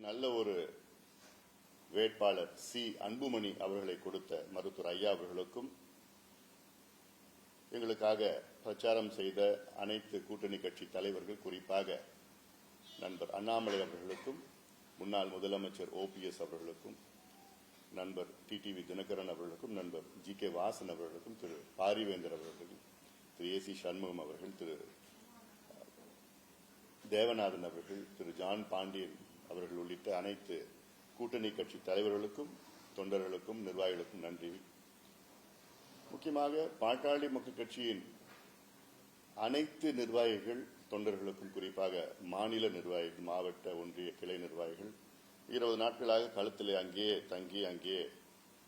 நல்ல ஒரு வேட்பாளர் சி அன்புமணி அவர்களை கொடுத்த மருத்துவர் ஐயா அவர்களுக்கும், எங்களுக்காக பிரச்சாரம் செய்த அனைத்து கூட்டணி கட்சி தலைவர்கள், குறிப்பாக நண்பர் அண்ணாமலை அவர்களுக்கும், முன்னாள் முதலமைச்சர் OPS அவர்களுக்கும், நண்பர் டிடிவி தினகரன் அவர்களுக்கும், நண்பர் GK வாசன் அவர்களுக்கும், திரு பாரிவேந்தர் அவர்களுக்கும், திரு AC சண்முகம் அவர்கள், திரு தேவநாதன் அவர்கள், திரு ஜான் பாண்டியன் அவர்கள் உள்ளிட்ட அனைத்து கூட்டணி கட்சி தலைவர்களுக்கும், தொண்டர்களுக்கும், நிர்வாகிகளுக்கும் நன்றி. முக்கியமாக பாட்டாளி மக்கள் கட்சியின் அனைத்து நிர்வாகிகள், தொண்டர்களுக்கும், குறிப்பாக மாநில நிர்வாகிகள், மாவட்ட ஒன்றிய கிளை நிர்வாகிகள் 20 நாட்களாக களத்திலே அங்கேயே தங்கி அங்கேயே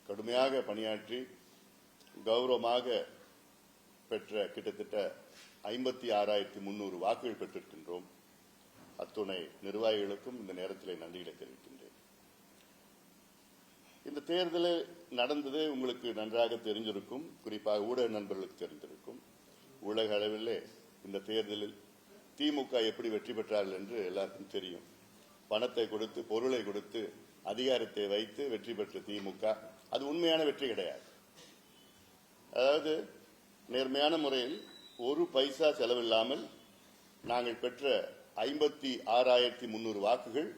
கடுமையாக பணியாற்றி கௌரவமாக பெற்ற கிட்டத்தட்ட 56,300 வாக்குகள் பெற்றிருக்கின்றோம். அத்துணை நிர்வாகிகளுக்கும் இந்த நேரத்தில் நன்றிகளை தெரிவிக்கின்றேன். இந்த தேர்தல் நடந்தது உங்களுக்கு நன்றாக தெரிஞ்சிருக்கும், குறிப்பாக ஊடக நண்பர்களுக்கு தெரிந்திருக்கும். உலக அளவிலே இந்த தேர்தலில் திமுக எப்படி வெற்றி பெற்றார்கள் என்று எல்லாருக்கும் தெரியும். பணத்தை கொடுத்து, பொருளை கொடுத்து, அதிகாரத்தை வைத்து வெற்றி பெற்ற திமுக அது உண்மையான வெற்றி கிடையாது. அதாவது நேர்மையான முறையில் ஒரு பைசா செலவில்லாமல் நாங்கள் பெற்ற 56,300 வாக்குகள்,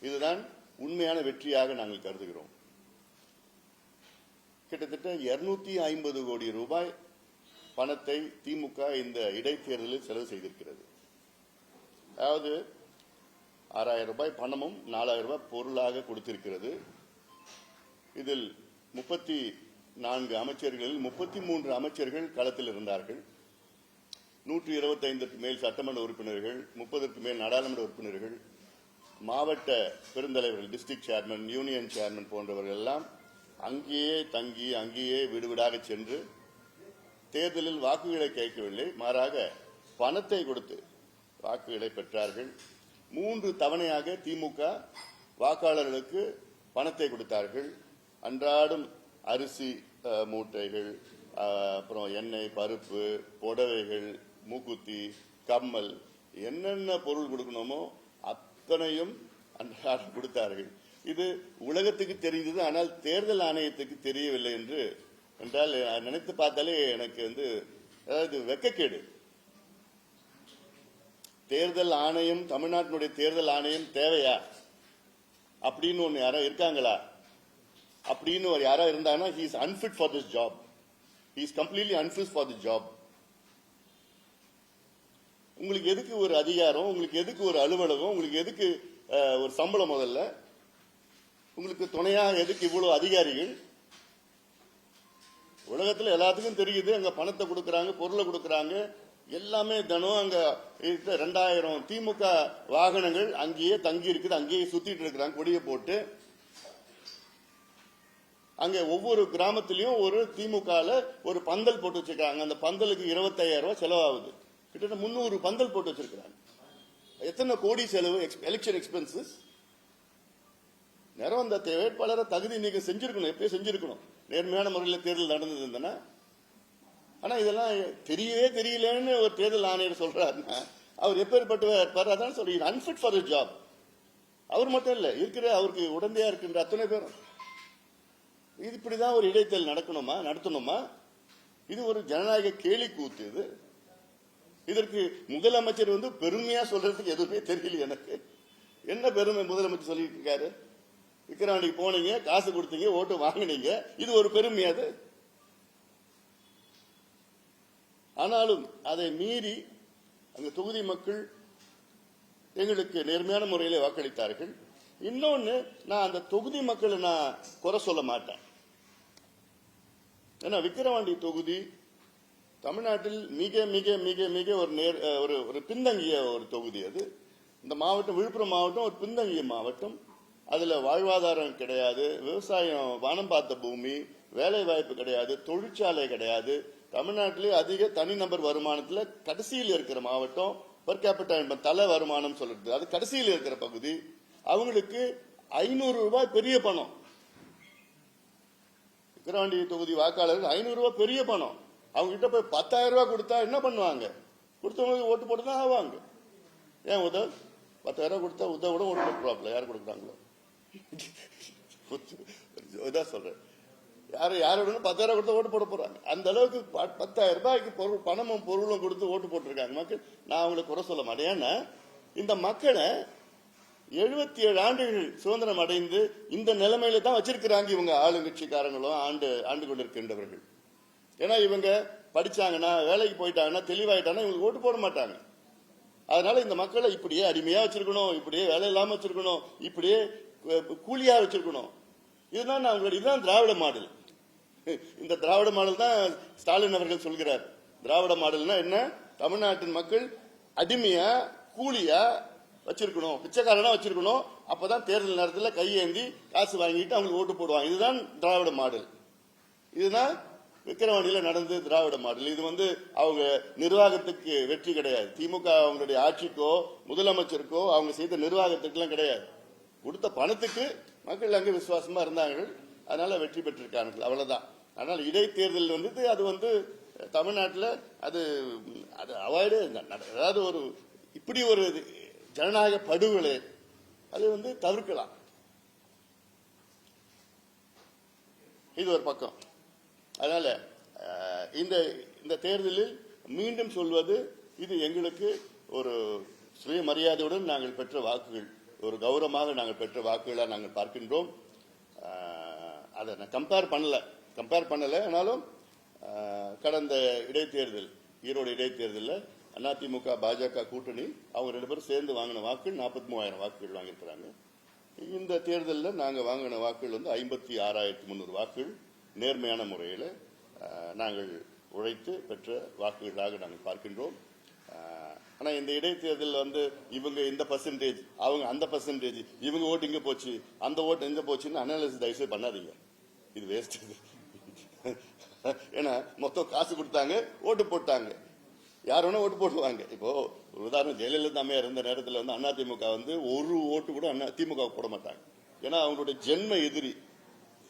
இதுதான் உண்மையான வெற்றியாக நாங்கள் கருதுகிறோம். கிட்டத்தட்ட 250 கோடி ரூபாய் பணத்தை திமுக இந்த இடைத்தேர்தலில் செலவு செய்திருக்கிறது. அதாவது 6,000 ரூபாய் பணமும் 4,000 ரூபாய் பொருளாக கொடுத்திருக்கிறது. இதில் 34 அமைச்சர்களில் 33 அமைச்சர்கள் களத்தில் இருந்தார்கள். 125க்கு மேல் சட்டமன்ற உறுப்பினர்கள், 30க்கு மேல் நாடாளுமன்ற உறுப்பினர்கள், மாவட்ட பெருந்தலைவர்கள், டிஸ்ட்ரிக்ட் சேர்மன், யூனியன் சேர்மன் போன்றவர்கள் எல்லாம் அங்கேயே தங்கி அங்கேயே வீடுவீடாக சென்று தேர்தலில் வாக்குகளை கேட்கவில்லை, மாறாக பணத்தை கொடுத்து வாக்குகளை பெற்றார்கள். 3 தவணையாக திமுக வாக்காளர்களுக்கு பணத்தை கொடுத்தார்கள். அன்றாடம் அரிசி மூட்டைகள், அப்புறம் எண்ணெய், பருப்பு, புடவைகள், மூக்குத்தி, கம்மல், என்னென்ன பொருள் கொடுக்கணுமோ அத்தனையும் அன்றாடம் கொடுத்தார்கள். இது உலகத்துக்கு தெரிந்தது, ஆனால் தேர்தல் ஆணையத்துக்கு தெரியவில்லை என்றால் நினைத்து பார்த்தாலே எனக்கு அதாவது வெக்கக்கேடு. தேர்தல் ஆணையம், தமிழ்நாட்டினுடைய தேர்தல் ஆணையம் தேவையா அப்படின்னு ஒன்னு யாரோ இருக்காங்களா? அப்படின்னு யாரோ இருந்தாங்கன்னா he is unfit for this job. He is completely unfit for this job. உங்களுக்கு எதுக்கு ஒரு அதிகாரம்? உங்களுக்கு எதுக்கு ஒரு அலுவலகம்? உங்களுக்கு எதுக்கு ஒரு சம்பளம்? முதல்ல உங்களுக்கு துணையாக எதுக்கு இவ்வளவு அதிகாரிகள்? உலகத்தில் எல்லாத்துக்கும் தெரியுது, அங்க பணத்தை கொடுக்கறாங்க, பொருளை கொடுக்கறாங்க, எல்லாமே தினம் அங்க 2000 திமுக வாகனங்கள் அங்கேயே தங்கி இருக்குது, அங்கேயே சுத்திட்டு இருக்கிறாங்க கொடியை போட்டு. அங்க ஒவ்வொரு கிராமத்திலையும் ஒரு திமுகல ஒரு பந்தல் போட்டு வச்சிருக்காங்க. அந்த பந்தலுக்கு 25,000 ரூபாய் செலவாகுது. கிட்டத்தட்ட 300 பந்தல் போட்டு வச்சிருக்காங்க. எத்தனை கோடி செலவு? Election expenses. நேரம் அந்த வேட்பாளரை தகுதி நீங்க செஞ்சிருக்கணும், எப்பயும் செஞ்சிருக்கணும். நேர்மையான முறையில் தேர்தல் நடந்தது. ஆனா இதெல்லாம் தெரியவே தெரியலன்னு ஒரு தேர்தல் ஆணையர் சொல்றாருன்னா அவர் எப்பேற்பட்டவர் இருப்பார்? அதான் சொல்றீங்க, அன்பிட் ஃபார் திஸ் ஜாப். அவர் மட்டும் இல்ல, இருக்கிற அவருக்கு உடந்தையா இருக்கின்ற அத்தனை பேரும். இது இப்படிதான் ஒரு இடைத்தேர்தல் நடத்தணுமா? இது ஒரு ஜனநாயக கேலி கூத்து. இது இதற்கு முதலமைச்சர் பெருமையா சொல்றதுக்கு எதுவுமே தெரியல எனக்கு. என்ன பெருமை முதலமைச்சர் சொல்லிட்டு இருக்காரு? விக்கிரவாண்டிக்கு போனீங்க, காசு கொடுத்தீங்க, ஓட்டு வாங்கினீங்க, இது ஒரு பெருமையாது? ஆனாலும் அதை மீறி அந்த தொகுதி மக்கள் எங்களுக்கு நேர்மையான முறையில் வாக்களித்தார்கள். இன்னொன்னு, நான் அந்த தொகுதி மக்களை நான் குறை சொல்ல மாட்டேன். ஏன்னா விக்கிரவாண்டி தொகுதி தமிழ்நாட்டில் மிக மிக மிக மிக ஒரு பின்தங்கிய ஒரு தொகுதி. அது இந்த மாவட்டம், விழுப்புரம் மாவட்டம் ஒரு பின்தங்கிய மாவட்டம். அதுல வாழ்வாதாரம் கிடையாது, விவசாயம் வானம் பார்த்த பூமி, வேலை வாய்ப்பு கிடையாது, தொழிற்சாலை கிடையாது. தமிழ்நாட்டிலே அதிக தனிநபர் வருமானத்துல கடைசியில் இருக்கிற மாவட்டம். பெர் கேபிட்டா தலை வருமானம் சொல்றது அது கடைசியில் இருக்கிற பகுதி. அவங்களுக்கு 500 ரூபாய் பெரிய பணம். விக்கிரவாண்டி தொகுதி வாக்காளர்கள் 500 ரூபாய் பெரிய பணம். அவங்க கிட்ட போய் 10,000 ரூபாய் கொடுத்தா என்ன பண்ணுவாங்க? கொடுத்தவங்களுக்கு ஓட்டு போட்டு தான் ஆவாங்க. ஏன் உதவ் 10,000 கொடுத்தா உதவோட ஓட்டு போட்டுருவாப்ல. யார் கொடுக்குறாங்களோ இதான் சொல்றேன். யாரோட 10,000 கொடுத்தா ஓட்டு போட போறாங்க. அந்த அளவுக்கு 10,000 ரூபாய்க்கு பொருள், பணமும் பொருளும் கொடுத்து ஓட்டு போட்டிருக்காங்க மக்கள். நான் அவங்களை குறை சொல்ல மாட்டேன். ஏன்னா இந்த மக்களை 77 ஆண்டுகள் சுதந்திரம் அடைந்து இந்த நிலைமையில தான் வச்சிருக்கிறாங்க இவங்க ஆளுங்கட்சிக்காரங்களும் ஆண்டு கொண்டிருக்கின்றவர்கள். ஏன்னா இவங்க படிச்சாங்கன்னா, வேலைக்கு போயிட்டாங்கன்னா, தெளிவாயிட்டாங்கன்னா இவங்களுக்கு ஓட்டு போட மாட்டாங்க. அதனால இந்த மக்களை இப்படியே அடிமையா வச்சிருக்கணும், இப்படியே வேலை இல்லாம வச்சிருக்கணும், இப்படியே கூலியா வச்சிருக்கணும். இதுதான் திராவிட மாடல். இந்த திராவிட மாடல் தான் ஸ்டாலின் அவர்கள் சொல்கிறார். திராவிட மாடல்னா என்ன? தமிழ்நாட்டின் மக்கள் அடிமையா கூலியா வச்சிருக்கணும், பிச்சைக்காரனா வச்சிருக்கணும். அப்பதான் தேர்தல் நேரத்தில் கையேந்தி காசு வாங்கிட்டு அவங்களுக்கு ஓட்டு போடுவாங்க. இதுதான் திராவிட மாடல். இதுதான் விக்கிரவாண்டியில நடந்து திராவிட மாடல். இது அவங்க நிர்வாகத்துக்கு வெற்றி கிடையாது. திமுக அவங்களுடைய ஆட்சிக்கோ முதலமைச்சருக்கோ அவங்க செய்த நிர்வாகத்துக்கு எல்லாம் கிடையாது. கொடுத்த பணத்துக்கு மக்கள் அங்கே விசுவாசமா இருந்தார்கள். அதனால வெற்றி பெற்றிருக்கார்கள். அவ்வளவுதான். அதனால இடைத்தேர்தல் அது தமிழ்நாட்டில் அது அவாய்டு. அதாவது இப்படி ஒரு ஜனநாயக படுகொலை அது தவிர்க்கலாம். இது ஒரு பக்கம். அதனால இந்த தேர்தலில் மீண்டும் சொல்வது, இது எங்களுக்கு ஒரு சுயமரியாதையுடன் நாங்கள் பெற்ற வாக்குகள், ஒரு கௌரவமாக நாங்கள் பெற்ற வாக்குகளாக நாங்கள் பார்க்கின்றோம். அதை நான் கம்பேர் பண்ணல. ஆனாலும் கடந்த இடைத்தேர்தல், ஈரோடு இடைத்தேர்தலில் அதிமுக பாஜக கூட்டணி அவங்க 2 பேரும் சேர்ந்து வாங்கின வாக்குகள் 43,000 வாக்குகள் வாங்கியிருக்கிறாங்க. இந்த தேர்தலில் நாங்கள் வாங்கின வாக்குகள் 56,300 வாக்குகள் நேர்மையான முறையில் நாங்கள் உழைத்து பெற்ற வாக்குகளாக நாங்கள் பார்க்கின்றோம். ஆனா இந்த இடைத்தேர்தல் இவங்க இந்த பர்சன்டேஜ், அவங்க அந்த பர்சன்டேஜ், இவங்க ஓட்டு இங்க போச்சு, அந்த ஓட்டு எங்க போச்சுன்னு அனாலிசிஸ் தயவுசெய்து பண்ணாதீங்க. இது வேஸ்ட். ஏன்னா மொத்தம் காசு கொடுத்தாங்க, ஓட்டு போட்டாங்க. யார் வேணா ஓட்டு போடுவாங்க. இப்போ ஒரு உதாரணம், ஜெயலலிதா அம்மையார் இருந்த நேரத்தில் அதிமுக ஒரு ஓட்டு கூட திமுக போட மாட்டாங்க. ஏன்னா அவங்களுடைய ஜென்ம எதிரி.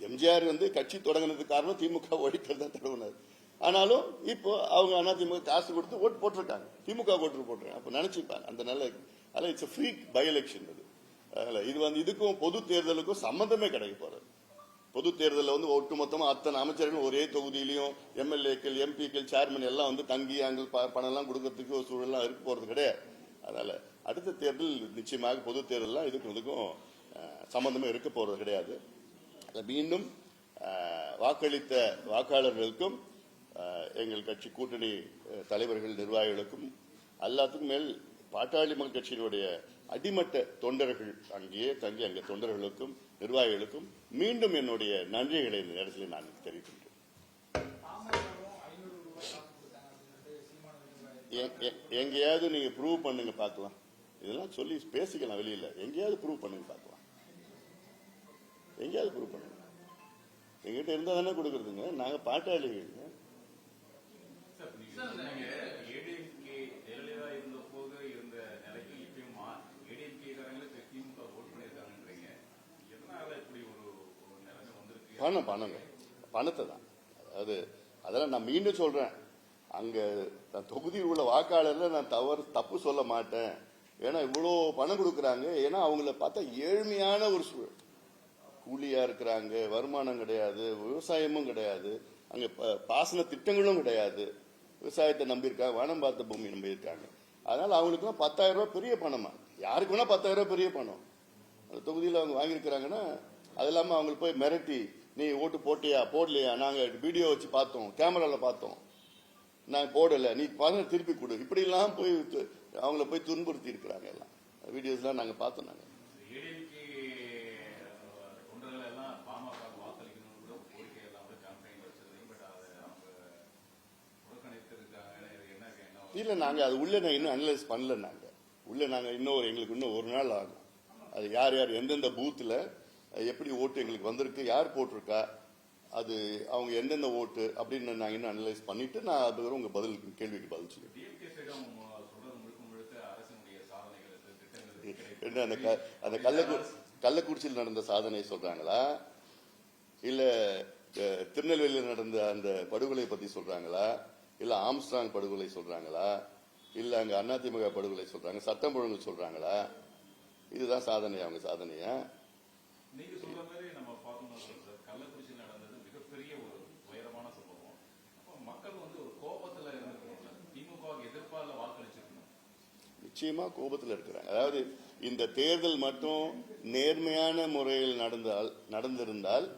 எம்ஜிஆர் கட்சி தொடங்கினதுக்கு காரணம் திமுக ஒழிக்கிறது தான் தொடங்கினார். ஆனாலும் இப்போ அவங்க அதிமுக காசு கொடுத்து ஓட்டு போட்டிருக்காங்க, திமுக ஓட்டு போட்டிருக்காங்க. அப்ப நினைச்சுப்பாங்க அந்த நல்ல. அதில் இட்ஸ் ஃப்ரீ பை எலெக்ஷன். இது இதுக்கும் பொது தேர்தலுக்கும் சம்பந்தமே கிடைக்க போறது. பொது தேர்தலில் ஒட்டுமொத்தமா அத்தனை அமைச்சர்கள் ஒரே தொகுதியிலையும் எம்எல்ஏக்கள், எம்பிக்கள், சேர்மன் எல்லாம் தங்கி அங்கே பணம் எல்லாம் கொடுக்கறதுக்கு ஒரு சூழலாம் இருக்க போறது கிடையாது. அதனால அடுத்த தேர்தல் நிச்சயமாக பொது தேர்தல் இதுக்கும் சம்பந்தமே இருக்க போறது கிடையாது. மீண்டும் வாக்களித்த வாக்காளர்களுக்கும் எங்கள் கட்சி கூட்டணி தலைவர்கள், நிர்வாகிகளுக்கும், எல்லாத்துக்கும் மேல் பாட்டாளி மக்கள் கட்சியினுடைய அடிமட்ட தொண்டர்கள், அங்கேயே தங்கி அங்கே தொண்டர்களுக்கும் நிர்வாகிகளுக்கும் மீண்டும் என்னுடைய நன்றிகளை இந்த நேரத்தில் நான் தெரிவிக்கின்றேன். எங்கேயாவது நீங்க ப்ரூவ் பண்ணுங்க பார்க்கலாம். இதெல்லாம் சொல்லி பேசிக்கலாம் வெளியில. எங்கேயாவது ப்ரூவ் பண்ணுங்க பார்க்கலாம். எங்கேயாவது ப்ரூவ் பண்ணுங்க. எங்கிட்ட இருந்தா தானே கொடுக்கறதுங்க. நாங்க பாட்டாளிகள். பணத்தை தான். அதெல்லாம் நான் மீண்டும் சொல்றேன். அங்க தொகுதியில் உள்ள வாக்காளர்ல நான் தப்பு சொல்ல மாட்டேன். ஏன்னா இவ்வளவு பணம் கொடுக்கறாங்க. ஏன்னா அவங்கள பார்த்தா ஏழ்மையான ஒரு சூழல். கூலியா இருக்கிறாங்க, வருமானம் கிடையாது, விவசாயமும் கிடையாது, அங்க பாசன திட்டங்களும் கிடையாது. விவசாயத்தை நம்பியிருக்காங்க, வனம் பார்த்த பூமி நம்பியிருக்காங்க. அதனால அவங்களுக்கு 10,000 ரூபாய் பெரிய பணமா? யாருக்கு வேணா 10,000 ரூபாய் பெரிய பணம். அந்த தொகுதியில் அவங்க வாங்கியிருக்கிறாங்கன்னா, அது இல்லாம அவங்களுக்கு போய் மிரட்டி, நீ ஓட்டு போட்டியா போடலையா, நாங்க வீடியோ வச்சு பார்த்தோம், கேமரால பார்த்தோம், நாங்க போடல, நீ பணம் திருப்பி கொடு, இப்படி எல்லாம் போய் அவங்கள போய் துன்புறுத்தி இருக்கிறாங்க. எல்லாம் வீடியோஸ் எல்லாம் நாங்க பார்த்தோம். நாங்க இல்ல, நாங்க அது உள்ள இன்னும் அனலைஸ் பண்ணல. நாங்க எங்களுக்கு இன்னும் ஒரு நாள் ஆகும். அது யார் யார் எந்தெந்த பூத்துல எப்படி ஓட்டு எங்களுக்கு வந்திருக்கு, யார் போட்டிருக்கா, அது அவங்க எந்தெந்த ஓட்டு அப்படின்னு நாங்க இன்னும் அனலைஸ் பண்ணிட்டு நான் அது உங்க கேள்விக்கு பதில் சொல்லுவேன். அந்த கள்ளக்குறிச்சியில் நடந்த சாதனை சொல்றாங்களா, இல்ல திருநெல்வேலியில் நடந்த அந்த படுகொலை பத்தி சொல்றாங்களா, இல்ல ஆம்ஸ்ட்ராங் படுகொலை சொல்றாங்களா, இல்ல அங்க அதிமுக படுகொலை சொல்றாங்க, சட்டம் ஒழுங்கு சொல்றாங்களா, இதுதான் சாதனை, அவங்க சாதனையா? நீங்க சொல்ற மாதிரி நம்ம பார்த்தோம்னா சார், கள்ளக்குறிச்சியில் நடந்தது மிகப்பெரிய ஒரு உயரமான சம்பவம். அப்போ மக்கள் வந்து ஒரு கோபத்துல இருந்திருக்கணும், திமுகவுக்கு எதிர்ப்பால வாக்களிச்சிருக்கணும். நிச்சயமா கோபத்தில் இருக்கிறாங்க. அதாவது இந்த தேர்தல் மட்டும் நேர்மையான முறையில் நடந்திருந்தால்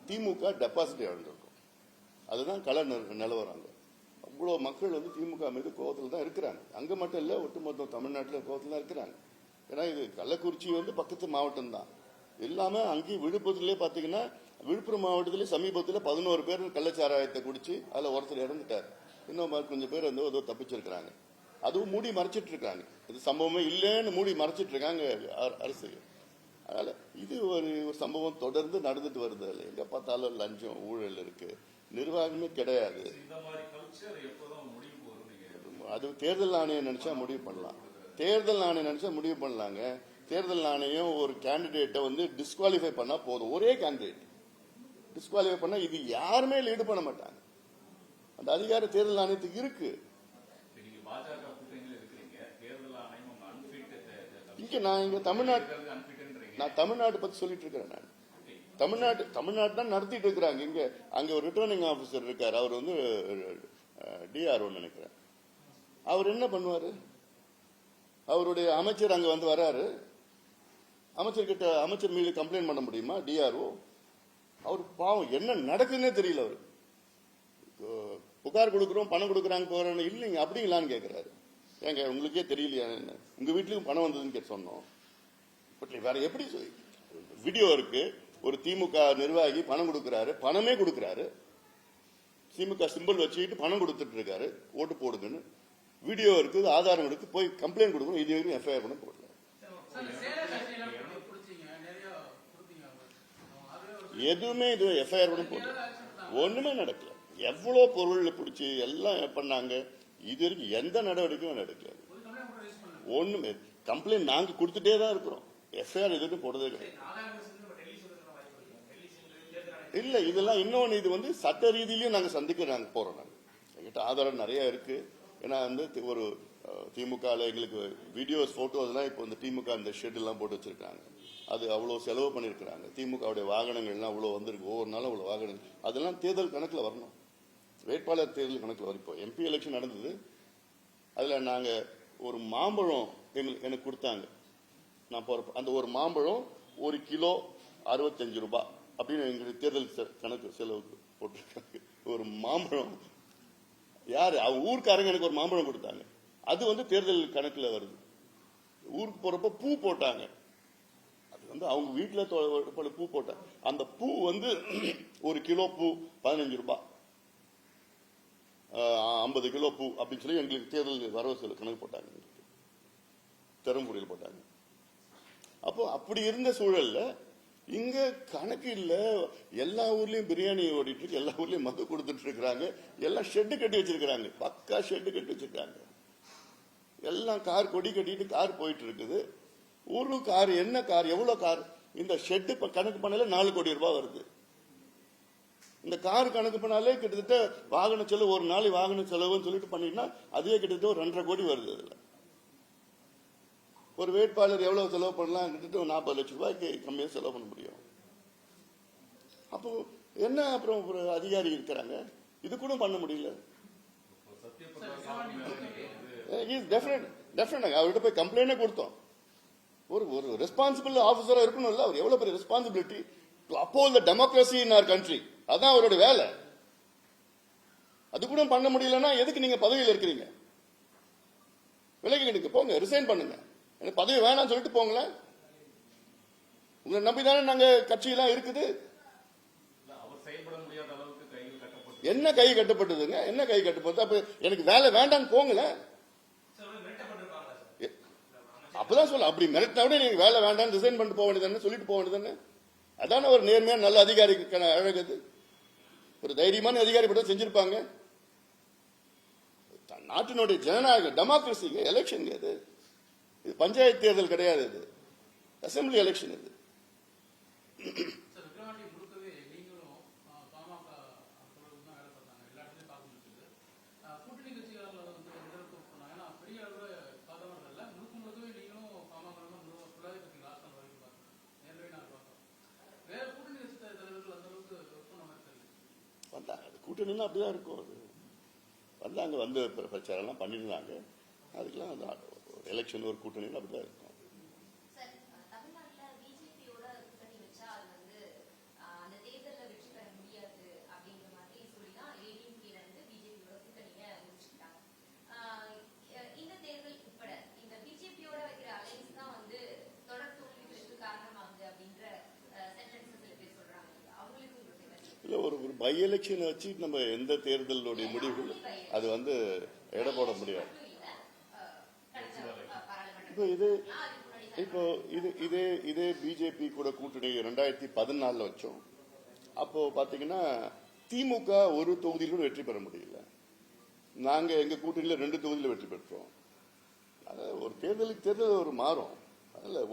திமுக டெபாசிட் இழந்திருக்கும். அதுதான் கள நிலவரம். அவ்வளோ மக்கள் வந்து திமுக மீது கோபத்தில் தான் இருக்கிறாங்க. அங்க மட்டும் இல்ல, ஒட்டுமொத்த தமிழ்நாட்டில் கோபத்தில் தான் இருக்கிறாங்க. ஏன்னா இது கள்ளக்குறிச்சி வந்து பக்கத்து மாவட்டம் தான். எல்லாமே அங்கேயும் விழுப்புரத்திலே பாத்தீங்கன்னா, விழுப்புரம் மாவட்டத்திலே சமீபத்தில் 11 பேர் கள்ளச்சாராயத்தை குடிச்சு அதுல ஒருத்தர் இறந்துட்டார். இன்னும் கொஞ்சம் பேர் வந்து ஏதோ தப்பிச்சிருக்கிறாங்க. அதுவும் மூடி மறைச்சிட்டு இருக்காங்க. இது சம்பவமே இல்லைன்னு மூடி மறைச்சிட்டு இருக்காங்க அரசு. அதனால இது ஒரு சம்பவம் தொடர்ந்து நடந்துட்டு வருது. எங்க பார்த்தாலும் லஞ்சம், ஊழல் இருக்கு, நிர்வாகமே கிடையாது. அது தேர்தல் ஆணையம் நினைச்சா முடிவு பண்ணலாம். தேர்தல் ஆணையம் நினைச்சா முடிவு பண்ணலாங்க. தேர்தல் ஆணையம் ஒரு கேண்டிடேட்டை வந்து டிஸ்குவாலிஃபை பண்ணா போதும். ஒரே கேண்டிடேட் டிஸ்குவாலிஃபை பண்ணா இது யாருமே லீடு பண்ண மாட்டாங்க. அந்த அதிகாரம் தேர்தல் ஆணையத்துக்கு இருக்கு. இங்க நான் தமிழ்நாடு பத்தி சொல்லிட்டு இருக்கிறேன். நான் தமிழ்நாடு தான் நடத்திட்டு இருக்கிறாங்க. இங்க அங்க ஒரு ரிட்டர்னிங் ஆபீசர் இருக்காரு. அவர் வந்து டிஆர்ஓ நினைக்கிறேன். அவர் என்ன பண்ணுவாரு? அவருடைய அமைச்சர் அங்க வந்து வராரு. அமைச்சர் மீது கம்ப்ளைண்ட் பண்ண முடியுமா டிஆர்ஓ? அவர் பாவம் என்ன நடக்குதுன்னே தெரியல. அவரு புகார் கொடுக்கிறோம், பணம் கொடுக்குறாங்க போறோம் இல்லைங்க அப்படிங்களான்னு கேட்கிறாரு. ஏங்க உங்களுக்கே தெரியலையா? உங்க வீட்டுக்கும் பணம் வந்ததுன்னு சொன்னோம். வேற எப்படி வீடியோ இருக்கு. ஒரு திமுக நிர்வாகி பணம் கொடுக்கிறாரு, பணமே கொடுக்கிறாரு, திமுக சிம்பிள் வச்சுக்கிட்டு பணம் கொடுத்துட்டு இருக்காரு, ஓட்டு போடுங்கன்னு வீடியோ இருக்கு, ஆதாரம் இருக்கு. போய் கம்ப்ளைண்ட் கொடுக்கணும். இது வரைக்கும் எஃப்ஐஆர் பண்ண போடல. எதுவுமே இது எஃப்ஐஆர் பண்ண போடல. ஒண்ணுமே நடக்கல. எவ்வளவு பொருள் பிடிச்சி எல்லாம் பண்ணாங்க. இது வரைக்கும் எந்த நடவடிக்கையும் நடக்கல. ஒண்ணுமே கம்ப்ளைண்ட் நாங்க கொடுத்துட்டே தான் இருக்கிறோம். எஃப்ஐஆர் எதுவும் போடுறதே கிடையாது. இல்ல இதெல்லாம் இன்னொன்னு, இது வந்து சட்ட ரீதியிலையும் நாங்க சந்திக்க நாங்க போறோம். நாங்க எங்கிட்ட ஆதாரம் நிறைய இருக்கு. ஏன்னா வந்து ஒரு திமுக எங்களுக்கு வீடியோஸ், போட்டோஸ் எல்லாம் இப்போ இந்த திமுக இந்த ஷெட் எல்லாம் போட்டு வச்சிருக்காங்க. அது அவ்வளவு செலவு பண்ணிருக்கிறாங்க. திமுகவுடைய வாகனங்கள் எல்லாம் அவ்வளவு வந்திருக்கு. ஒவ்வொரு நாளும் அவ்வளவு வாகனங்கள். அதெல்லாம் தேர்தல் கணக்குல வரணும். வேட்பாளர் தேர்தல் கணக்குல வரும். இப்போ எம்பி எலெக்ஷன் நடந்தது. அதுல நாங்க ஒரு மாம்பழம் எனக்கு கொடுத்தாங்க. நான் போறப்ப அந்த ஒரு மாம்பழம் 1 கிலோ 65 ரூபாய் அப்படின்னு எங்களுக்கு தேர்தல் கணக்கு செலவுக்கு போட்டிருக்காங்க. ஒரு மாம்பழம் யாரு ஊருக்காரங்க எனக்கு ஒரு மாம்பழம் கொடுத்தாங்க. அது வந்து தேர்தல் கணக்குல வருது. ஊருக்கு போறப்ப பூ போட்டாங்க. அது வந்து அவங்க வீட்டுல பூ போட்டாங்க. அந்த பூ வந்து 1 கிலோ பூ 15 ரூபாய், 50 கிலோ பூ அப்படின்னு சொல்லி எங்களுக்கு தேர்தல் வரவு செலவு கணக்கு போட்டாங்க. தருமபுரியில் போட்டாங்க. அப்போ அப்படி இருந்த சூழல்ல இங்க கணக்கு இல்ல. எல்லா ஊர்லயும் பிரியாணி ஓடிட்டு இருக்கு, எல்லா ஊர்லயும் மது கொடுத்துட்டு இருக்காங்க, எல்லாம் ஷெட்டு கட்டி வச்சிருக்காங்க, பக்கா ஷெட்டு கட்டி வச்சிருக்காங்க. எல்லாம் கார் கொடி கட்டிட்டு கார் போயிட்டு இருக்குது. ஊருக்கு கார் என்ன கார், எவ்வளவு கார்? இந்த ஷெட்டு கணக்கு பண்ணாலே 4 கோடி ரூபாய் வருது. இந்த கார் கணக்கு பண்ணாலே கிட்டத்தட்ட வாகன செலவு, ஒரு நாள் வாகன செலவுன்னு சொல்லிட்டு பண்ணிட்டா அதுவே கிட்டத்தட்ட ஒரு 2.5 கோடி வருது. அதுல ஒரு வேட்பாளர் எவ்வளவு செலவு பண்ணலாம்? கிட்டத்தட்ட 40 லட்சம் ரூபாய்க்கு கம்மியாக செலவு பண்ண முடியும். அப்போ என்ன அப்புறம் ஒரு அதிகாரி இருக்கிறாங்க, இது கூட பண்ண முடியல. அவர்கிட்ட போய் கம்ப்ளைண்டே கொடுத்தோம். ஒரு ரெஸ்பான்சிபிள் ஆபீசரா இருக்கணும்ல. அவர் எவ்வளவு பெரிய responsibility to uphold the democracy in our country. அதான் அவரோட வேலை. அது கூட பண்ண முடியலன்னா எதுக்கு நீங்க பதவியில் இருக்கிறீங்க? விலகி போங்க, ரிசைன் பண்ணுங்க. எனக்கு பதவி வேணாம்னு சொல்லிட்டு போங்களேன். உங்களை நம்பிதானே நாங்க கட்சியெல்லாம் இருக்குது. என்ன கை கட்டப்பட்டதுங்க? என்ன கை கட்டப்பட்டது? அப்ப எனக்கு வேலை வேண்டான்னு போங்களேன். அப்பதான் சொல்ல, அப்படி மிரட்டினா விட நீங்க வேலை வேண்டாம் ரிசைன் பண்ணிட்டு போக வேண்டியதானே, சொல்லிட்டு போக வேண்டியதானே. அதான ஒரு நேர்மையான நல்ல அதிகாரிக்கு அழகுது. ஒரு தைரியமான அதிகாரி படம் செஞ்சிருப்பாங்க. நாட்டினுடைய ஜனநாயக டெமோக்ரஸிங்க, எலெக்ஷன் இது. இது பஞ்சாயத்து தேர்தல் கிடையாது, இது அசம்பிளி எலெக்ஷன். இது கூட்டணின்னா அப்படிதான் இருக்கும். அது வந்தாங்க, வந்து பிரச்சாரம்லாம் பண்ணியிருந்தாங்க. அதுக்கெல்லாம் எலெக்ஷன் ஒரு கூட்டணின்னு அப்படிதான் இருக்கும். இல்லை, ஒரு பை எலெக்ஷனை வச்சு நம்ம எந்த தேர்தலுடைய முடிவுகள் அது வந்து எடை போட முடியாது. இப்போ இதே பிஜேபி கூட கூட்டணி 2014 வச்சோம். அப்போ பாத்தீங்கன்னா திமுக ஒரு தொகுதியிலும் வெற்றி பெற முடியல. நாங்க எங்க கூட்டணியில 2 தொகுதியில வெற்றி பெற்றோம். ஒரு தேர்தல் ஒரு மாறும்.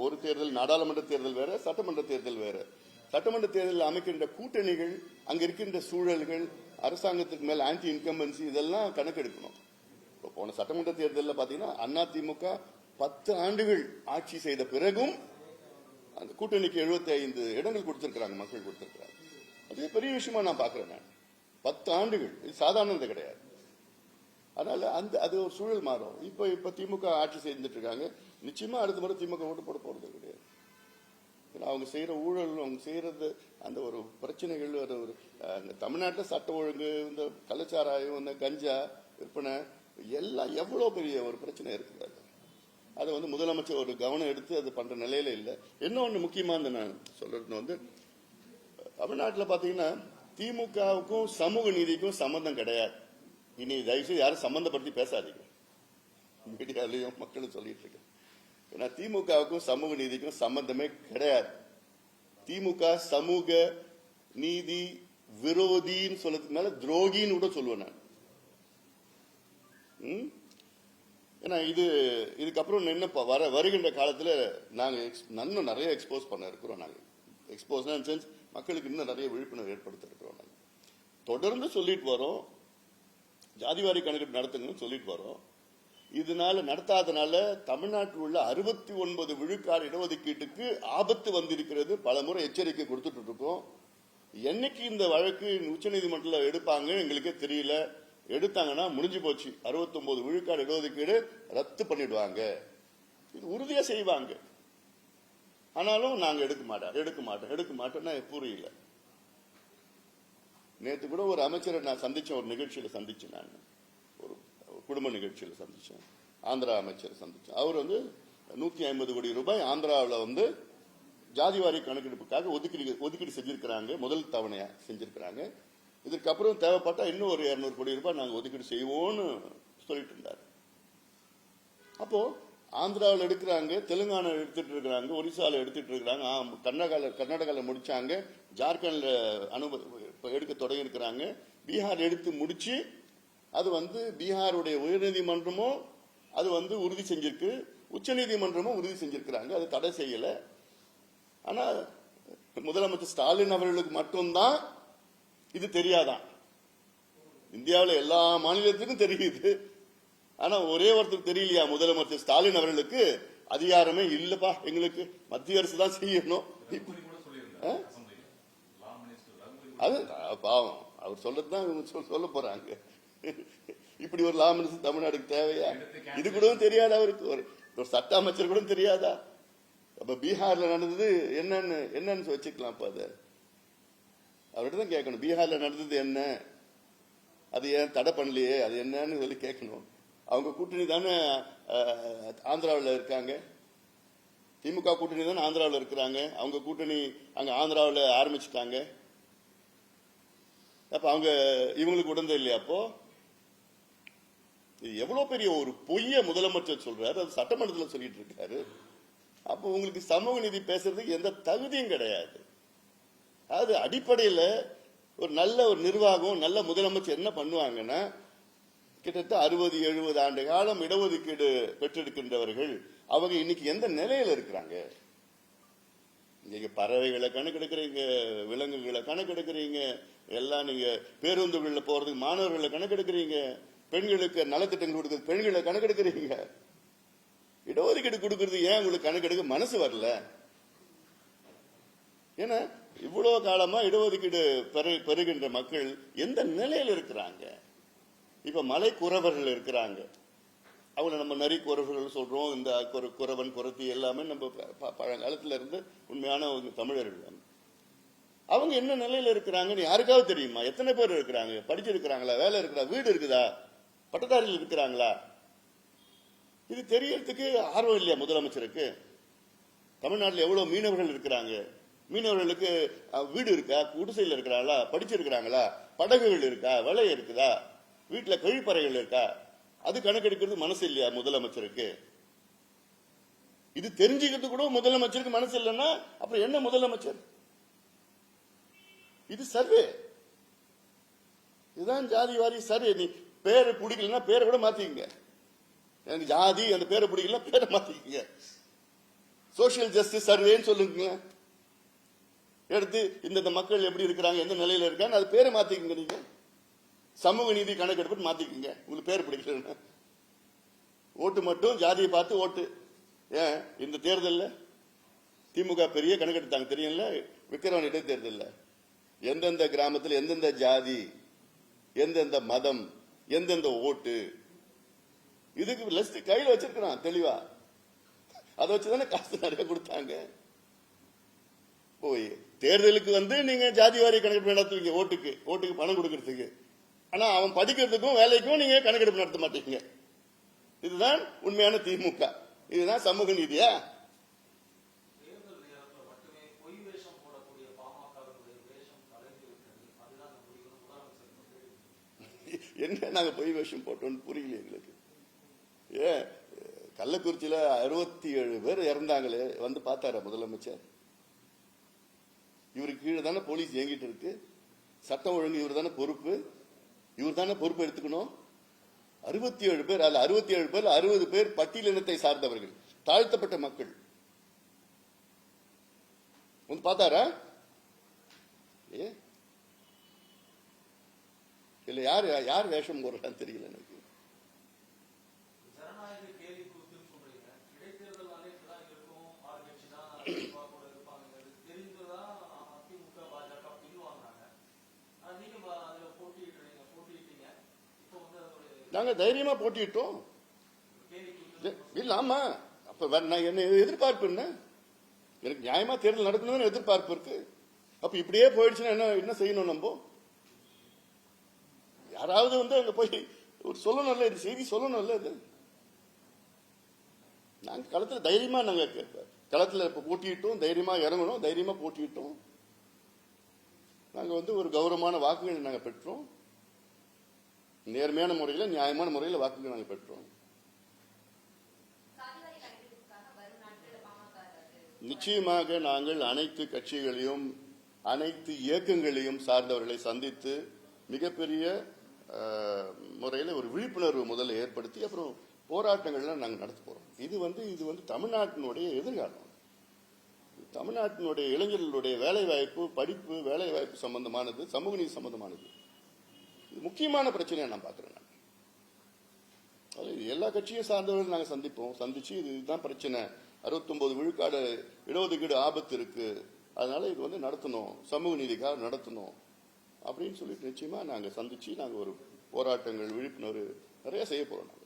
ஒரு தேர்தல் நாடாளுமன்ற தேர்தல் வேற, சட்டமன்ற தேர்தல் வேற. சட்டமன்ற தேர்தலில் அமைக்கின்ற கூட்டணிகள், அங்க இருக்கின்ற சூழல்கள், அரசாங்கத்துக்கு மேல ஆன்டி இன்கம்பன்சி, இதெல்லாம் கணக்கெடுக்கணும். போன சட்டமன்ற தேர்தலில் பாத்தீங்கன்னா அதிமுக 10 ஆண்டுகள் ஆட்சி செய்த பிறகும் அந்த கூட்டணிக்கு 75 இடங்கள் கொடுத்திருக்கிறாங்க, மக்கள் கொடுத்திருக்கிறாங்க. அது பெரிய விஷயமா நான் பாக்குறேன். நான் 10 ஆண்டுகள், இது சாதாரணது கிடையாது. அதனால அது ஒரு சூழல் மாறும். இப்ப திமுக ஆட்சி செய்துட்டு இருக்காங்க. நிச்சயமா அடுத்த முறை திமுக ஓட்டு போட போறது கிடையாது. அவங்க செய்யற ஊழல், அவங்க செய்யறது அந்த ஒரு பிரச்சனைகள், ஒரு தமிழ்நாட்டில் சட்ட ஒழுங்கு, இந்த கள்ளச்சாராயம், இந்த கஞ்சா விற்பனை எல்லாம் எவ்வளவு பெரிய ஒரு பிரச்சனை இருக்குது. அதை வந்து முதலமைச்சர் ஒரு கவனம் எடுத்து அது பண்ற நிலையில இல்லை. இன்னொன்னு முக்கியமான நான் சொல்றது தமிழ்நாட்டில் பாத்தீங்கன்னா திமுகவுக்கும் சமூக நீதிக்கும் சம்பந்தம் கிடையாது. இனி தயவுசெய்து யாரும் சம்பந்தப்படுத்தி பேசாதீங்க, மீடியாலையும் மக்களும் சொல்லிட்டு இருக்கேன். ஏன்னா திமுகவுக்கும் சமூக நீதிக்கும் சம்பந்தமே கிடையாது. திமுக சமூக நீதி விரோதின்னு சொல்றதுக்கு மேல துரோகின்னு கூட சொல்லுவேன் நான். ஏன்னா இதுக்கப்புறம் என்ன வருகின்ற காலத்துல நாங்க இன்னும் நிறைய எக்ஸ்போஸ் பண்ண இருக்கிறோம். நாங்க எக்ஸ்போஸ் மக்களுக்கு இன்னும் நிறைய விழிப்புணர்வு ஏற்படுத்த இருக்கிறோம். நாங்க தொடர்ந்து சொல்லிட்டு வரோம், ஜாதிவாரி கணக்கெடுப்பு நடத்துங்கன்னு சொல்லிட்டு வரோம். இதனால நடத்தாதனால தமிழ்நாட்டில் உள்ள 69 விழுக்காடு இடஒதுக்கீட்டுக்கு ஆபத்து வந்திருக்கிறது. பல முறை எச்சரிக்கை கொடுத்துட்டு இருக்கோம். என்னைக்கு இந்த வழக்கு உச்சநீதிமன்றத்தில் எடுப்பாங்க எங்களுக்கே தெரியல. எடுத்தாங்கன்னா முடிஞ்சு போச்சு. 69 விழுக்காடு இடஒதுக்கீடு ரத்து பண்ணிடுவாங்க, இது உறுதியா செய்வாங்க. ஆனாலும் நாங்க எடுக்க மாட்டோம்னா புரியல. நேற்று கூட ஒரு அமைச்சரை நான் சந்திச்சேன், ஒரு நிகழ்ச்சியில சந்திச்சேன். நான் ஒரு குடும்ப நிகழ்ச்சியில சந்திச்சேன். ஆந்திரா அமைச்சரை சந்திச்சேன். அவர் வந்து 150 கோடி ரூபாய் ஆந்திராவில் வந்து ஜாதிவாரி கணக்கெடுப்புக்காக ஒதுக்கீடு செஞ்சிருக்கிறாங்க. முதல் தவணையா செஞ்சிருக்கிறாங்க. இதுக்கப்புறம் தேவைப்பட்டா இன்னும் ஒரு 200 கோடி ரூபாய் நாங்க ஒதுக்கீடு செய்வோம்னு சொல்லிட்டு இருந்தாரு. அப்போ ஆந்திராவில் எடுக்கிறாங்க, தெலுங்கானா எடுத்துட்டு இருக்கிறாங்க, ஒரிசால எடுத்துட்டு இருக்கிறாங்க, கர்நாடகால முடிச்சாங்க, ஜார்க்கண்ட்ல எடுக்க தொடங்கி இருக்கிறாங்க, பீகார் எடுத்து முடிச்சு அது வந்து பீகாருடைய உயர்நீதிமன்றமும் அது வந்து உறுதி செஞ்சிருக்கு, உச்சநீதிமன்றமும் உறுதி செஞ்சிருக்கிறாங்க. அது தடை செய்யல. ஆனா முதலமைச்சர் ஸ்டாலின் அவர்களுக்கு மட்டும்தான் இது தெரியாதான். இந்தியாவில் எல்லா மாநிலத்துக்கும் தெரியுது. ஆனா ஒரே ஒருத்தர் தெரியலையா, முதலமைச்சர் ஸ்டாலின் அவர்களுக்கு அதிகாரமே இல்லப்பா, எங்களுக்கு மத்திய அரசு தான் செய்யணும். அது பாவம், அவர் சொல்லத்தான் சொல்ல போறாங்க. இப்படி ஒரு லா மினிஸ்டர் தமிழ்நாடுக்கு தேவையா? இது கூட தெரியாத அவருக்கு, ஒரு சட்ட அமைச்சர் கூட தெரியாதா? அப்ப பீகார்ல நடந்தது என்னன்னு வச்சுக்கலாம். அப்ப அதை அவர்கிட்ட தான் கேட்கணும். பீகார்ல நடந்தது என்ன, அது ஏன் தடை பண்ணலையே, அது என்னன்னு சொல்லி கேட்கணும். அவங்க கூட்டணி தானே ஆந்திராவில் இருக்காங்க, திமுக கூட்டணி தானே ஆந்திராவில் இருக்கிறாங்க. அவங்க கூட்டணி அங்க ஆந்திராவில் ஆரம்பிச்சுட்டாங்க. அப்ப அவங்க இவங்களுக்கு உடந்த இல்லையா? அப்போ இது எவ்வளவு பெரிய ஒரு பொய்ய முதலமைச்சர் சொல்றாரு, அது சட்டமன்றத்தில் சொல்லிட்டு இருக்காரு. அப்போ உங்களுக்கு சமூக நீதி பேசுறதுக்கு எந்த தகுதியும் கிடையாது. அது அடிப்படையில் ஒரு நல்ல ஒரு நிர்வாகம், நல்ல முதலமைச்சர் என்ன பண்ணுவாங்கன்னா, கிட்டத்தட்ட 60-70 ஆண்டு காலம் இடஒதுக்கீடு பெற்றிருக்கின்றவர்கள் அவங்க இன்னைக்கு எந்த நிலையில இருக்கிறாங்க? நீங்க பறவைகளை கணக்கெடுக்கிறீங்க, விலங்குகளை கணக்கெடுக்கிறீங்க, எல்லாம் நீங்க பேருந்துகள்ல போறதுக்கு மாணவர்களை கணக்கெடுக்கிறீங்க, பெண்களுக்கு நலத்திட்டங்கள் கொடுக்குறது பெண்களை கணக்கெடுக்கிறீங்க. இடஒதுக்கீடு கொடுக்கறது ஏன் உங்களுக்கு கணக்கெடுக்க மனசு வரல? ஏன்னா இவ்வளவு காலமா இடஒதுக்கீடு பெறுகின்ற மக்கள் எந்த நிலையில் இருக்கிறாங்க? இப்ப மலை குறவர்கள் இருக்கிறாங்க, அவங்களை நம்ம நரி குறவர்கள் சொல்றோம். இந்த குறவன் குறத்தி எல்லாமே நம்ம பழங்காலத்துல இருந்து உண்மையான தமிழர்கள். அவங்க என்ன நிலையில இருக்கிறாங்கன்னு யாருக்காவது தெரியுமா? எத்தனை பேர் இருக்கிறாங்க? படிச்சிருக்கிறாங்களா? வேலை இருக்குதா? வீடு இருக்குதா? பட்டதாரிகள் இருக்கிறாங்களா? இது தெரியறதுக்கு ஆர்வம் இல்லையா முதலமைச்சருக்கு? தமிழ்நாட்டில் எவ்வளவு மீனவர்கள் இருக்கிறாங்க? மீனவர்களுக்கு வீடு இருக்கா? குடிசையில் இருக்கிறாங்களா? படிச்சிருக்கிறாங்களா? படகுகள் இருக்கா? வலை இருக்குதா? வீட்டுல கழிப்பறைகள் இருக்கா? அது கணக்கெடுக்கிறது மனசு இல்லையா முதலமைச்சருக்கு? இது தெரிஞ்சுக்கிறது கூட முதலமைச்சருக்கு மனசு இல்லைன்னா அப்புறம் என்ன முதலமைச்சர்? இது சர்வே, இதுதான் ஜாதி வாரி சர்வே. நீ பேரை பிடிக்கலன்னா பேரை கூட மாத்திக்கங்க. எனக்கு ஜாதி அந்த பேரை பிடிக்கல, பேரை மாத்திக்கங்க. சோசியல் ஜஸ்டிஸ் சர்வேன்னு சொல்லுங்க. எடுத்து இந்த மக்கள் எப்படி இருக்கிறாங்க, எந்த நிலையில இருக்காங்க, அது பேரை மாத்திக்கங்க. நீங்க சமூக நீதி கணக்கெடுப்பு மாத்திக்கங்க. உங்களுக்கு பேர் பிடிக்கல ஓட்டு மட்டும் ஜாதியை பார்த்து ஓட்டு. ஏன் இந்த தேர்தலில் திமுக பெரிய கணக்கெடுத்தாங்க தெரியும்ல? விக்கிரவாணி இடைத்தேர்தலில் எந்தெந்த கிராமத்தில் எந்தெந்த ஜாதி, எந்தெந்த மதம், எந்தெந்த ஓட்டு, இதுக்கு லிஸ்ட் கையில் வச்சிருக்கிறான் தெளிவா. அதை வச்சுதானே காசு நிறைய கொடுத்தாங்க. போய் தேர்தலுக்கு நீங்க ஜாதி வாரி கணக்கெடுப்பு நடத்துவீங்க, ஓட்டுக்கு பணம் கொடுக்கறதுக்கு. ஆனா அவன் படிக்கிறதுக்கும் வேலைக்கும் நீங்க கணக்கெடுப்பு நடத்த மாட்டீங்க. இதுதான் உண்மையான திமுக. இதுதான் சமூக நீதியா? என்ன நாங்க பொய் வேஷம் போட்டோம்னு புரியல எங்களுக்கு. ஏன் கள்ளக்குறிச்சியில 67 பேர் இறந்தாங்களே, வந்து பார்த்தார முதலமைச்சர்? இவருக்கு கீழே தானே போலீஸ் இயங்கிட்டு இருக்கு. சட்டம் ஒழுங்கு இவர் தானே பொறுப்பு. இவர் தானே பொறுப்பு எடுத்துக்கணும். 67 பேர், அல்ல 67 பேர் 60 பேர் பட்டியலினத்தை சார்ந்தவர்கள், தாழ்த்தப்பட்ட மக்கள். வந்து பார்த்தாரா? இல்ல யார் வேஷம் போடுறான்னு தெரியல எனக்கு. நாங்க தைரியமா போட்டிட்டோம். இல்ல ஆமா, அப்ப என்ன எதிர்பார்ப்பு என்ன? எனக்கு நியாயமா தேர்தல் நடக்கணும்னு எதிர்பார்ப்பு இருக்கு. அப்ப இப்படியே போயிடுச்சுன்னா என்ன செய்யணும்? நம்ம யாராவது அங்க போய் ஒரு சொல்லணும்ல, இது செய்தி சொல்லணும்ல. இது நாங்க களத்துல தைரியமா களத்துல போட்டிட்டோம், தைரியமா இறங்கணும், தைரியமா போட்டிட்டோம். நாங்க ஒரு கௌரவமான வாக்குகள் நாங்க பெற்றோம். நேர்மையான முறையில், நியாயமான முறையில் வாக்குகள் நாங்கள் பெற்றோம். நிச்சயமாக நாங்கள் அனைத்து கட்சிகளையும் அனைத்து இயக்கங்களையும் சார்ந்தவர்களை சந்தித்து மிகப்பெரிய முறையில் ஒரு விழிப்புணர்வு முதல்ல ஏற்படுத்தி அப்புறம் போராட்டங்கள்லாம் நாங்கள் நடத்த போறோம். இது தமிழ்நாட்டினுடைய எதிர்காலம். தமிழ்நாட்டினுடைய இளைஞர்களுடைய வேலைவாய்ப்பு, படிப்பு, வேலைவாய்ப்பு சம்பந்தமானது, சமூக நீதி சம்பந்தமானது. முக்கியமான பிரச்சனையா நான் பாக்குறேன். எல்லா கட்சியும் சார்ந்தவர்கள் நாங்கள் சந்திச்சு இதுதான் பிரச்சனை, 69 விழுக்காடு இடஒதுக்கீடு ஆபத்து இருக்கு, அதனால இது நடத்தணும், சமூக நீதிக்காக நடத்தணும் அப்படின்னு சொல்லிட்டு நிச்சயமா நாங்க சந்திச்சு நாங்க ஒரு போராட்டங்கள், விழிப்புணர்வு நிறைய செய்ய போறோம்.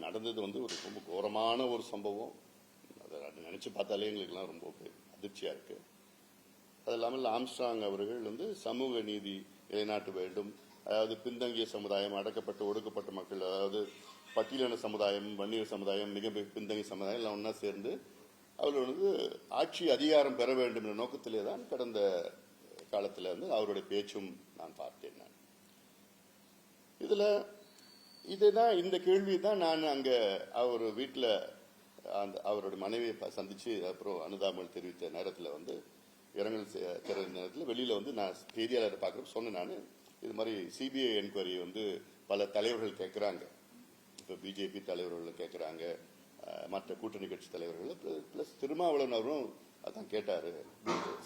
நடந்தது ஒரு ரொம்ப கோரமான ஒரு சம்பவம். அதை நினைச்சு பார்த்தாலே எங்களுக்கெல்லாம் ரொம்ப அதிர்ச்சியா இருக்கு. அது இல்லாமல் ஆம்ஸ்ட்ராங் அவர்கள் சமூக நீதி நிலைநாட்ட வேண்டும், அதாவது பின்தங்கிய சமுதாயம், அடக்கப்பட்ட ஒடுக்கப்பட்ட மக்கள், அதாவது பட்டியலின சமுதாயம், வன்னியர் சமுதாயம், மிக பின்தங்கிய சமுதாயம் எல்லாம் ஒன்னா சேர்ந்து அவர்கள் ஆட்சி அதிகாரம் பெற வேண்டும் என்ற நோக்கத்திலே தான் கடந்த காலத்தில் அவருடைய பேச்சும் நான் பார்த்தேன். நான் இதுல இதுதான் இந்த கேள்வி தான் நான் அங்க அவர் வீட்டில் அவருடைய மனைவியை சந்திச்சு அப்புறம் அனுதாபங்கள் தெரிவித்த நேரத்தில் இரங்கல் தெரிவித்த நேரத்தில் வெளியில நான் செய்தியாளரை பார்க்குறப்ப சொன்னேன். நான் இது மாதிரி சிபிஐ என்கொயரி பல தலைவர்கள் கேட்குறாங்க. இப்போ பிஜேபி தலைவர்கள் கேட்குறாங்க, மற்ற கூட்டணி கட்சி தலைவர்கள் பிளஸ் திருமாவளவன் அவரும் அதான் கேட்டாரு,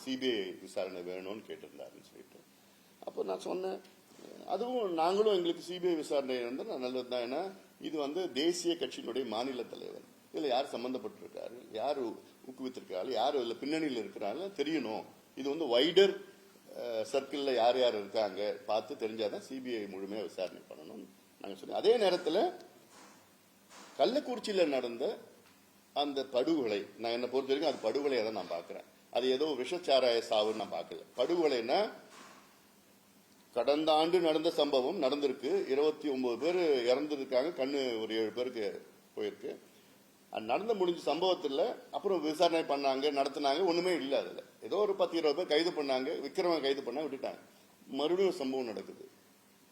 சிபிஐ விசாரணை வேணும்னு கேட்டிருந்தாருன்னு சொல்லிட்டு. அப்போ நான் சொன்னேன், அதுவும் நாங்களும் எங்களுக்கு சிபிஐ விசாரணை வந்து நல்லது தான். ஏன்னா இது வந்து தேசிய கட்சியினுடைய மாநில தலைவர், இதுல யார் சம்பந்தப்பட்டிருக்காரு, யார் ஊக்குவித்திருக்காரு, யார் இதுல பின்னணியில் இருக்கிறாங்க தெரியணும். இது வந்து வைடர் சர்க்கிள்ல யார் யார் இருக்காங்க பார்த்து தெரிஞ்சாதான் சிபிஐ முழுமையா விசாரணை பண்ணணும் நாங்க சொன்னோம். அதே நேரத்தில் கள்ளக்குறிச்சியில் நடந்த அந்த படுகொலை, நான் என்ன பொறுத்த வரைக்கும் அது படுகொலையை தான் நான் பார்க்கிறேன். அது ஏதோ விஷச்சாராய சாவுன்னு நான் பார்க்கல. படுகொலைன்னா கடந்த ஆண்டு நடந்த சம்பவம் நடந்திருக்கு. 29 பேர் இறந்துருக்காங்க, கண்ணு ஒரு 7 பேருக்கு போயிருக்கு. நடந்து முடிஞ்ச சம்பவத்தில் அப்புறம் விசாரணை பண்ணாங்க, நடத்தினாங்க, ஒண்ணுமே இல்லை. அதுல ஏதோ ஒரு 10-20 பேர் கைது பண்ணாங்க, விக்ரம கைது பண்ண விட்டுட்டாங்க. மறுபடியும் சம்பவம் நடக்குது.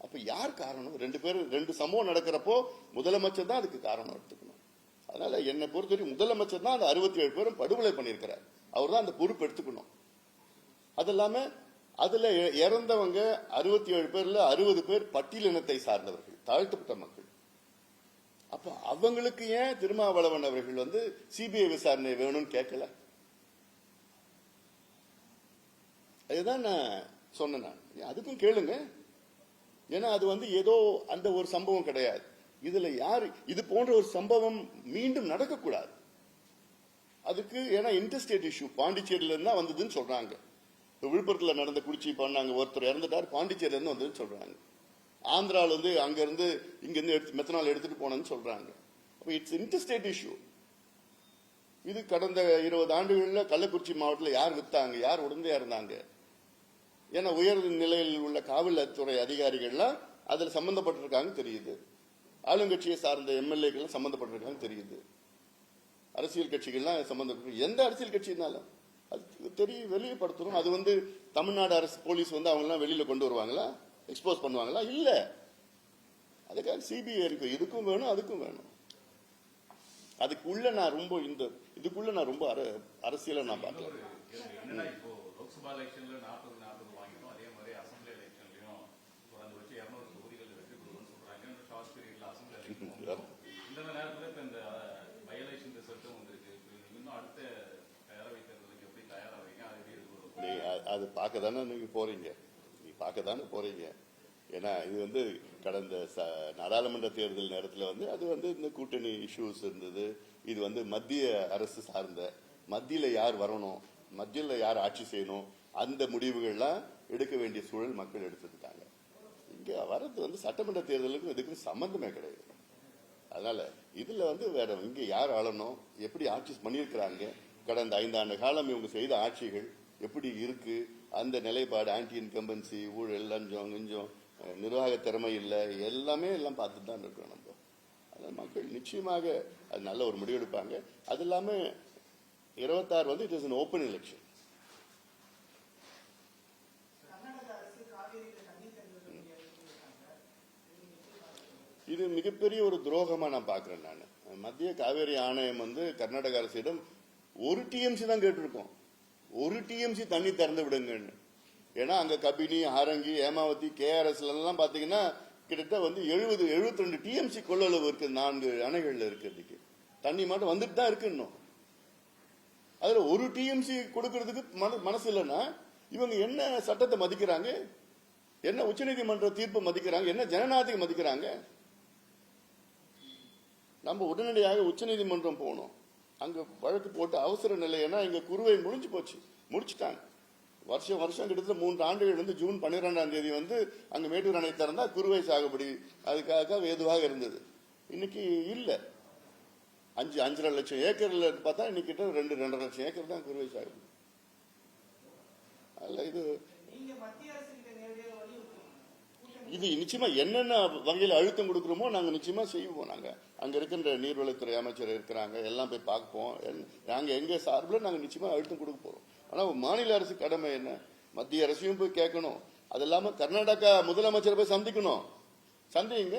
அப்ப யார் காரணம்? 2 சம்பவம் நடக்கிறப்போ முதலமைச்சர் தான் அதுக்கு காரணம் எடுத்துக்கணும். அதனால என்னை பொறுத்தவரைக்கும் முதலமைச்சர் தான் அந்த 67 பேரும் படுகொலை பண்ணியிருக்கிறார். அவர் தான் அந்த பொறுப்பு எடுத்துக்கணும். அது இல்லாம அதுல இறந்தவங்க 67 பேர்ல 60 பேர் பட்டியலினத்தை சார்ந்தவர்கள், தாழ்த்தப்பட்ட மக்கள். அப்ப அவங்களுக்கு ஏன் திருமாவளவன் அவர்கள் வந்து சிபிஐ விசாரணை வேணும்னு கேட்கல? அதுதான் நான் சொன்னேன். அதுக்கும் கேளுங்க. ஏன்னா அது வந்து ஏதோ அந்த ஒரு சம்பவம் கிடையாது. இதுல யாரு இது போன்ற ஒரு சம்பவம் மீண்டும் நடக்கக்கூடாது. அதுக்கு ஏன்னா இன்டர்ஸ்டேட் இஷ்யூ பாண்டிச்சேரியில இருந்தா வந்ததுன்னு சொல்றாங்க. விழுப்புரத்தில் நடந்த குடிச்சி பண்ணாங்க, ஒருத்தர் இறந்துட்டார், பாண்டிச்சேரியில இருந்து வந்ததுன்னு சொல்றாங்க. ஆந்திரால வந்து அங்க இருந்து இங்க இருந்து மெத்தனால் எடுத்துட்டு போனேன்னு சொல்றாங்க. அப்ப இட்ஸ் இன்டர்ஸ்டேட் இஷ்யூ. இது கடந்த 20 ஆண்டுகள்ல கள்ளக்குறிச்சி மாவட்டத்தில் யார் வித்தாங்க, யார் உடந்தையா இருந்தாங்க? ஏன்னா உயர் நிலையில் உள்ள காவல்துறை அதிகாரிகள்லாம் அதுல சம்பந்தப்பட்டிருக்காங்க தெரியுது. ஆளுங்கட்சியை சார்ந்த எம்எல்ஏக்கள் சம்பந்தப்பட்டிருக்காங்க தெரியுது. அரசியல் கட்சிகள்லாம் சம்பந்தப்பட்டு எந்த அரசியல் கட்சினாலும் அது வெளியே படுத்தணும். அது வந்து தமிழ்நாடு அரசு போலீஸ் வந்து அவங்க எல்லாம் வெளியில கொண்டு வருவாங்களா, எக்ஸ்போஸ் பண்ணுவாங்களா? இல்ல. அதுக்காக சிபிஐ இருக்கு. இதுக்கும் வேணும், அதுக்கும் வேணும். அதுக்குள்ள நான் ரொம்ப இதுக்குள்ள நான் ரொம்ப அரசியலை நான் பார்க்கல. இப்போ லோக்சபா எலெக்ஷன்ல 40 வாங்கினோம், அதே மாதிரி அசம்பிளி எலெக்ஷன்லயும் குறைஞ்சபட்சம் 200 தொகுதிகள் வெற்றி பெறுவோம்னு சொல்றாங்க. ஷார்ட் பீரியட்ல அசம்பிளி எலெக்ஷன் இந்த நேரத்தில் இப்ப இந்த பை எலெக்ஷன் ரிசல்ட்டும் வந்திருக்கு. இன்னும் அடுத்த பேரவைத் தேர்தலுக்கு எப்படி தயாராவீங்க? அது எப்படி இருக்கு? அது பார்க்க தானே நீங்க போறீங்க. பார்க்க தானே போறீங்க. ஏன்னா இது வந்து கடந்த நாடாளுமன்ற தேர்தல் நேரத்தில் வந்து அது வந்து இந்த கூட்டணி இஷ்யூஸ் இருந்தது. இது வந்து மத்திய அரசு சார்ந்த, மத்தியில யார் வரணும், மத்தியில யார் ஆட்சி செய்யணும், அந்த முடிவுகள்லாம் எடுக்க வேண்டிய சூழல் மக்கள் எடுத்துக்கிட்டாங்க. இங்க வரது வந்து சட்டமன்ற தேர்தலுக்கும் இதுக்கும் சம்பந்தமே கிடையாது. அதனால இதுல வந்து வேற இங்க யார் ஆளணும், எப்படி ஆட்சி பண்ணியிருக்கிறாங்க, கடந்த 5 ஆண்டு காலம் இவங்க செய்த ஆட்சிகள் எப்படி இருக்கு, அந்த நிலைப்பாடு, ஆன்டி இன்கம்பன்சி, ஊழல், லஞ்சம், கிஞ்சம், நிர்வாக திறமை இல்லை, எல்லாமே எல்லாம் பார்த்துட்டு தான் இருக்கோம் நம்ம. அதனால மக்கள் நிச்சயமாக அது நல்ல ஒரு முடிவெடுப்பாங்க. அது இல்லாம 26 வந்து it is an open election. இது மிகப்பெரிய ஒரு துரோகமா நான் பாக்குறேன். நான் மத்திய காவேரி ஆணையம் வந்து கர்நாடக அரசிடம் ஒரு டிஎம்சி தான் கேட்டிருக்கோம், ஒரு டிஎம்சி தண்ணி திறந்து விடுங்கன்னு. ஏன்னா அங்க கபினி, ஹாரங்கி, ஹேமாவதி, கேஆர்எஸ் எல்லாம் பாத்தீங்கன்னா கிட்டத்தட்ட வந்து 72 டிஎம்சி கொள்ளளவு இருக்கு. 4 அணைகள்ல இருக்கிறதுக்கு தண்ணி மட்டும் வந்துட்டு தான் இருக்கு. இன்னும் அதுல ஒரு டிஎம்சி கொடுக்கறதுக்கு மனசு இல்லைன்னா இவங்க என்ன சட்டத்தை மதிக்கிறாங்க, என்ன உச்சநீதிமன்ற தீர்ப்பு மதிக்கிறாங்க, என்ன ஜனநாயகத்தை மதிக்கிறாங்க? நம்ம உடனடியாக உச்சநீதிமன்றம் போகணும். அங்க வழக்கு போட்டு அவசர நிலை, ஏன்னா இங்க குறுவை முடிஞ்சு போச்சு, முடிச்சுட்டாங்க. வருஷம் கிட்டத்தட்ட 3 ஆண்டுகள் வந்து ஜூன் 12ஆம் தேதி வந்து அங்க மேட்டூர் அணை திறந்தா குறுவை சாகுபடி அதுக்காக ஏதுவாக இருந்தது. இன்னைக்கு இல்ல. 5.5 லட்சம் ஏக்கர்ல பார்த்தா இன்னைக்கு கிட்ட 2.5 லட்சம் ஏக்கர் தான் குறுவை சாகுபடி. அல்ல இது நிச்சயமா என்னென்ன வகையில் அழுத்தம் கொடுக்கிறோமோ நாங்க நிச்சயமா செய்வோம். நாங்க அங்க இருக்கின்ற நீர்வளத்துறை அமைச்சர் இருக்கிறாங்க, எல்லாம் போய் பார்ப்போம். நாங்க எங்க சார்பில் நாங்க நிச்சயமா அழுத்தம் கொடுக்க போறோம். ஆனா மாநில அரசு கடமை என்ன, மத்திய அரசையும் போய் கேட்கணும். அது இல்லாம கர்நாடகா முதலமைச்சரை போய் சந்திக்கணும். சந்திங்க.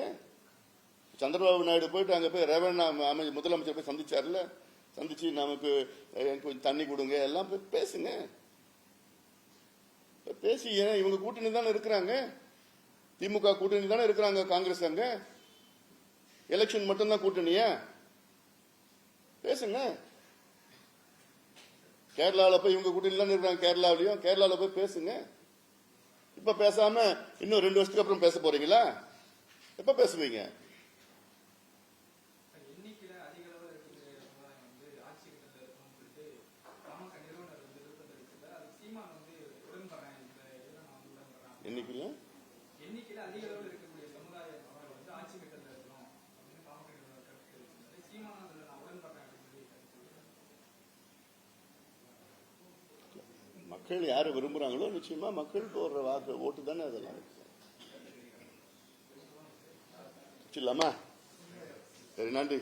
சந்திரபாபு நாயுடு போயிட்டு அங்க போய் ரேவண்ணா முதலமைச்சர் போய் சந்திச்சார்ல, சந்திச்சு நமக்கு கொஞ்சம் தண்ணி கொடுங்க, எல்லாம் போய் பேசுங்க. பேசி, ஏன்னா இவங்க கூட்டணி தானே இருக்கிறாங்க, திமுக கூட்டணி தானே இருக்கிறாங்க, காங்கிரஸ் அங்க எலெக்ஷன் மட்டும்தான் கூட்டணியா? பேசுங்க. கேரளாவில் போய் இவங்க கூட்டணிலாம் இருக்காங்க, கேரளாவில் போய் பேசுங்க. இப்ப பேசாம இன்னும் 2 வருஷத்துக்கு அப்புறம் பேச போறீங்களா? எப்ப பேசுவீங்க? எண்ணிக்கையில மக்கள் யாரு விரும்புறாங்களோ நிச்சயமா மக்கள் போடுற வாக்கு ஓட்டு தானே அதெல்லாம். சரி, நன்றி.